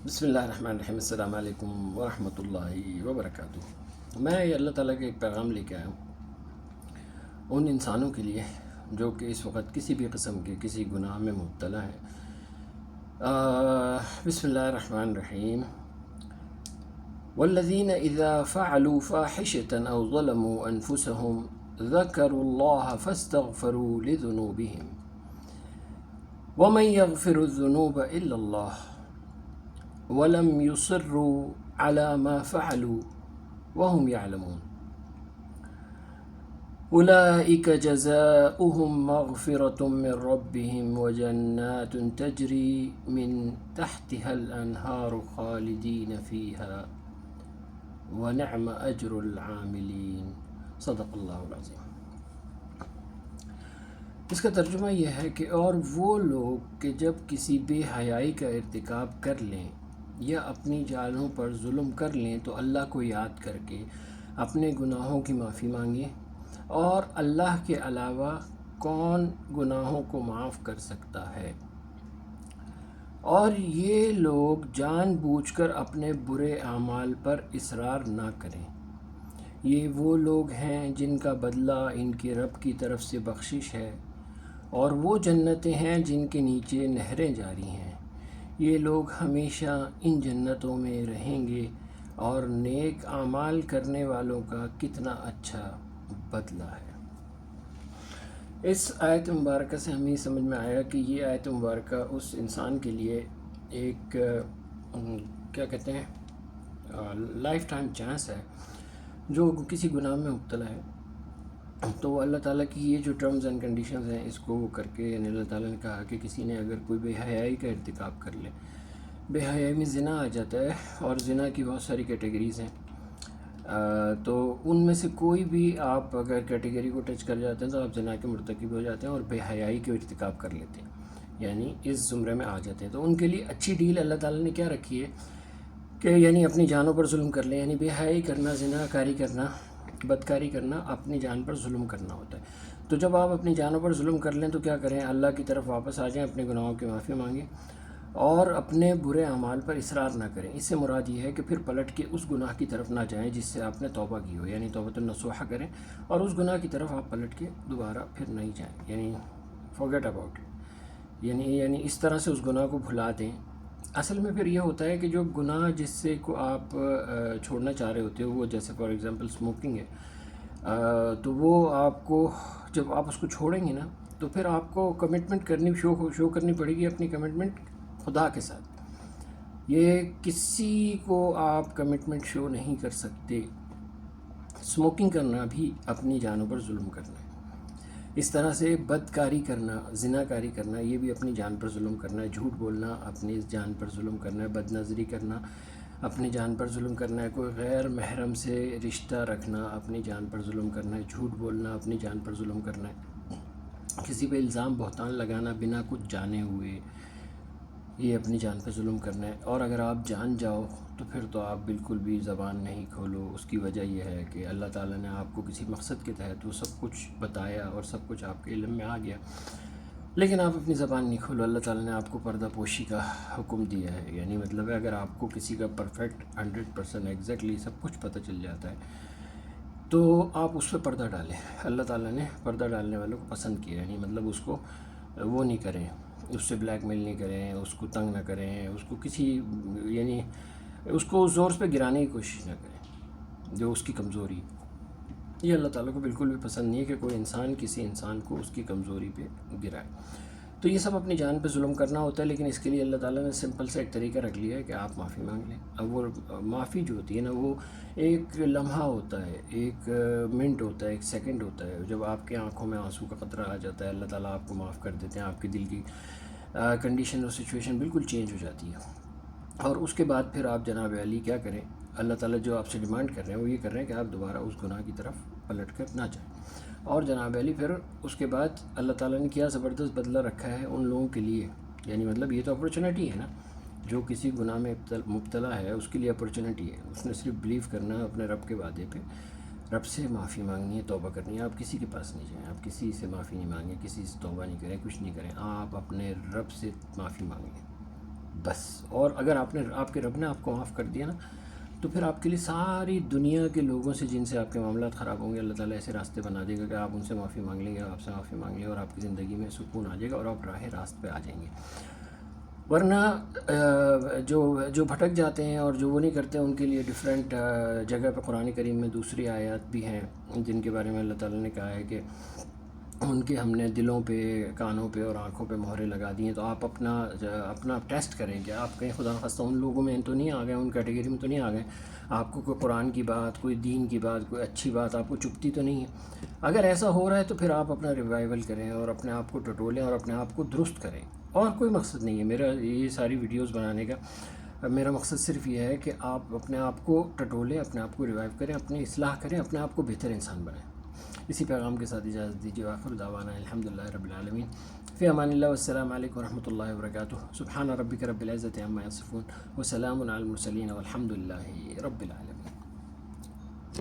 بسم اللہ الرحمن الرحیم۔ السلام علیکم ورحمۃ اللہ وبرکاتہ۔ میں اللہ تعالیٰ کے ایک پیغام لے کے آیا ہوں ان انسانوں کے لیے جو کہ اس وقت کسی بھی قسم کے کسی گناہ میں مبتلا ہیں۔ بسم اللہ الرحمن الرحیم۔ والذین اذا فعلوا فاحشة او ظلموا انفسهم ذکروا اللہ فاستغفروا لذنوبهم ومن يغفر الذنوب الا اللہ وَلَمْ يُصِرُّوا عَلَى مَا فَعَلُوا وَهُمْ يَعْلَمُونَ أُولَئِكَ جَزَاؤُهُمْ مَغْفِرَةٌ مِّن رَّبِّهِمْ وَجَنَّاتٌ تَجْرِي مِن تَحْتِهَا الْأَنْهَارُ خَالِدِينَ فِيهَا وَنِعْمَ أَجْرُ الْعَامِلِينَ۔ صدق اللہ العظیم۔ اس کا ترجمہ یہ ہے کہ اور وہ لوگ کہ جب کسی بے حیائی کا ارتکاب کر لیں یا اپنی جانوں پر ظلم کر لیں تو اللہ کو یاد کر کے اپنے گناہوں کی معافی مانگیں، اور اللہ کے علاوہ کون گناہوں کو معاف کر سکتا ہے، اور یہ لوگ جان بوجھ کر اپنے برے اعمال پر اصرار نہ کریں۔ یہ وہ لوگ ہیں جن کا بدلہ ان کے رب کی طرف سے بخشش ہے، اور وہ جنتیں ہیں جن کے نیچے نہریں جاری ہیں۔ یہ لوگ ہمیشہ ان جنتوں میں رہیں گے، اور نیک اعمال کرنے والوں کا کتنا اچھا بدلہ ہے۔ اس آیت مبارکہ سے ہمیں سمجھ میں آیا کہ یہ آیت مبارکہ اس انسان کے لیے ایک کیا کہتے ہیں لائف ٹائم چانس ہے جو کسی گناہ میں مبتلا ہے، تو اللہ تعالیٰ کی یہ جو ٹرمز اینڈ کنڈیشنز ہیں اس کو وہ کر کے، یعنی اللہ تعالیٰ نے کہا کہ کسی نے اگر کوئی بے حیائی کا ارتکاب کر لے، بے حیائی میں زنا آ جاتا ہے، اور زنا کی بہت ساری کیٹیگریز ہیں، تو ان میں سے کوئی بھی آپ اگر کیٹیگری کو ٹچ کر جاتے ہیں تو آپ زنا کے مرتکب ہو جاتے ہیں اور بے حیائی کے ارتکاب کر لیتے ہیں، یعنی اس زمرے میں آ جاتے ہیں۔ تو ان کے لیے اچھی ڈیل اللہ تعالیٰ نے کیا رکھی ہے کہ یعنی اپنی جانوں پر ظلم کر لیں، یعنی بے حیائی کرنا، زنا کاری کرنا، بدکاری کرنا، اپنی جان پر ظلم کرنا ہوتا ہے۔ تو جب آپ اپنی جانوں پر ظلم کر لیں تو کیا کریں؟ اللہ کی طرف واپس آ جائیں، اپنے گناہوں کی معافی مانگیں، اور اپنے برے اعمال پر اصرار نہ کریں۔ اس سے مراد یہ ہے کہ پھر پلٹ کے اس گناہ کی طرف نہ جائیں جس سے آپ نے توبہ کی ہو، یعنی توبۃ النصوح کریں، اور اس گناہ کی طرف آپ پلٹ کے دوبارہ پھر نہیں جائیں، یعنی forget about it، یعنی اس طرح سے اس گناہ کو بھلا دیں۔ اصل میں پھر یہ ہوتا ہے کہ جو گناہ جس سے کو آپ چھوڑنا چاہ رہے ہوتے ہو، وہ جیسے فار ایگزامپل اسموکنگ ہے، تو وہ آپ کو جب آپ اس کو چھوڑیں گے نا تو پھر آپ کو کمٹمنٹ شو کرنی پڑے گی، اپنی کمٹمنٹ خدا کے ساتھ۔ یہ کسی کو آپ کمٹمنٹ شو نہیں کر سکتے۔ اسموکنگ کرنا بھی اپنی جانوں پر ظلم کرنا ہے، اس طرح سے بدکاری کرنا، زناکاری کرنا، یہ بھی اپنی جان پر ظلم کرنا ہے، جھوٹ بولنا اپنی جان پر ظلم کرنا ہے، بد نظری کرنا اپنی جان پر ظلم کرنا ہے، کوئی غیر محرم سے رشتہ رکھنا اپنی جان پر ظلم کرنا ہے، جھوٹ بولنا اپنی جان پر ظلم کرنا ہے، کسی پہ الزام بہتان لگانا بنا کچھ جانے ہوئے، یہ اپنی جان پہ ظلم کرنا ہے۔ اور اگر آپ جان جاؤ تو پھر تو آپ بالکل بھی زبان نہیں کھولو۔ اس کی وجہ یہ ہے کہ اللہ تعالیٰ نے آپ کو کسی مقصد کے تحت وہ سب کچھ بتایا اور سب کچھ آپ کے علم میں آ گیا، لیکن آپ اپنی زبان نہیں کھولو۔ اللہ تعالیٰ نے آپ کو پردہ پوشی کا حکم دیا ہے، یعنی مطلب ہے اگر آپ کو کسی کا پرفیکٹ 100% ایگزیکٹلی سب کچھ پتہ چل جاتا ہے تو آپ اس پہ پردہ ڈالیں۔ اللہ تعالیٰ نے پردہ ڈالنے والوں کو پسند کیا، یعنی مطلب اس کو وہ نہیں کریں، اس سے بلیک میل نہیں کریں، اس کو تنگ نہ کریں، اس کو کسی یعنی اس کو زور پہ گرانے کی کوشش نہ کریں جو اس کی کمزوری۔ یہ اللہ تعالیٰ کو بالکل بھی پسند نہیں ہے کہ کوئی انسان کسی انسان کو اس کی کمزوری پہ گرائے۔ تو یہ سب اپنی جان پہ ظلم کرنا ہوتا ہے، لیکن اس کے لیے اللہ تعالیٰ نے سمپل سے ایک طریقہ رکھ لیا ہے کہ آپ معافی مانگ لیں۔ اب وہ معافی جو ہوتی ہے نا، وہ ایک لمحہ ہوتا ہے، ایک منٹ ہوتا ہے، ایک سیکنڈ ہوتا ہے، جب آپ کے آنکھوں میں آنسو کا قطرہ آ جاتا ہے، اللہ تعالیٰ آپ کو معاف کر دیتے ہیں، آپ کے دل کی کنڈیشن اور سچویشن بالکل چینج ہو جاتی ہے۔ اور اس کے بعد پھر آپ جناب علی کیا کریں؟ اللہ تعالیٰ جو آپ سے ڈیمانڈ کر رہے ہیں وہ یہ کر رہے ہیں کہ آپ دوبارہ اس گناہ کی طرف پلٹ کر نہ جائیں۔ اور جناب علی پھر اس کے بعد اللہ تعالیٰ نے کیا زبردست بدلہ رکھا ہے ان لوگوں کے لیے، یعنی مطلب یہ تو اپرچونیٹی ہے نا، جو کسی گناہ میں مبتلا ہے اس کے لیے اپرچونیٹی ہے، اس نے صرف بلیو کرنا ہے اپنے رب کے وعدے پہ، رب سے معافی مانگنی ہے، توبہ کرنی ہے۔ آپ کسی کے پاس نہیں جائیں، آپ کسی سے معافی نہیں مانگیں، کسی سے توبہ نہیں کریں، کچھ نہیں کریں، آپ اپنے رب سے معافی مانگیں۔ بس. اور اگر آپ کے رب نے آپ کو معاف کر دیا نا، تو پھر آپ کے لیے ساری دنیا کے لوگوں سے جن سے آپ کے معاملات خراب ہوں گے، اللہ تعالیٰ ایسے راستے بنا دے گا کہ آپ ان سے معافی مانگ لیں گے، آپ سے معافی مانگ لیں گے، اور آپ کی زندگی میں سکون آ جائے گا اور آپ راہ راست پہ آ جائیں گے. ورنہ جو بھٹک جاتے ہیں اور جو وہ نہیں کرتے، ان کے لیے ڈیفرنٹ جگہ پہ قرآن کریم میں دوسری آیات بھی ہیں جن کے بارے میں اللہ تعالیٰ نے کہا ہے کہ ان کے ہم نے دلوں پہ، کانوں پہ اور آنکھوں پہ مہرے لگا دی ہیں. تو آپ اپنا ٹیسٹ کریں کہ آپ کہیں خدا نخواستہ ان لوگوں میں تو نہیں آ گئے، ان کیٹیگری میں تو نہیں آ گئے. آپ کو کوئی قرآن کی بات، کوئی دین کی بات، کوئی اچھی بات آپ کو چپتی تو نہیں ہے. اگر ایسا ہو رہا ہے تو پھر آپ اپنا ریوائول کریں اور اپنے آپ کو ٹٹولیں اور اپنے آپ کو درست کریں. اور کوئی مقصد نہیں ہے میرا یہ ساری ویڈیوز بنانے کا. میرا مقصد صرف یہ ہے کہ آپ اپنے آپ کو ٹٹولیں، اپنے آپ کو ریوائیو کریں، اپنی اصلاح کریں، اپنے آپ کو بہتر انسان بنائیں. اسی پیغام کے ساتھ اجازت دیجیے. آخر دعوانا الحمدللہ رب العالمین. فی امان اللہ، والسلام علیکم ورحمۃ اللہ وبرکاتہ. سبحان ربک رب العزۃ عما یصفون وسلام علی المرسلین والحمد للہ رب العالمین.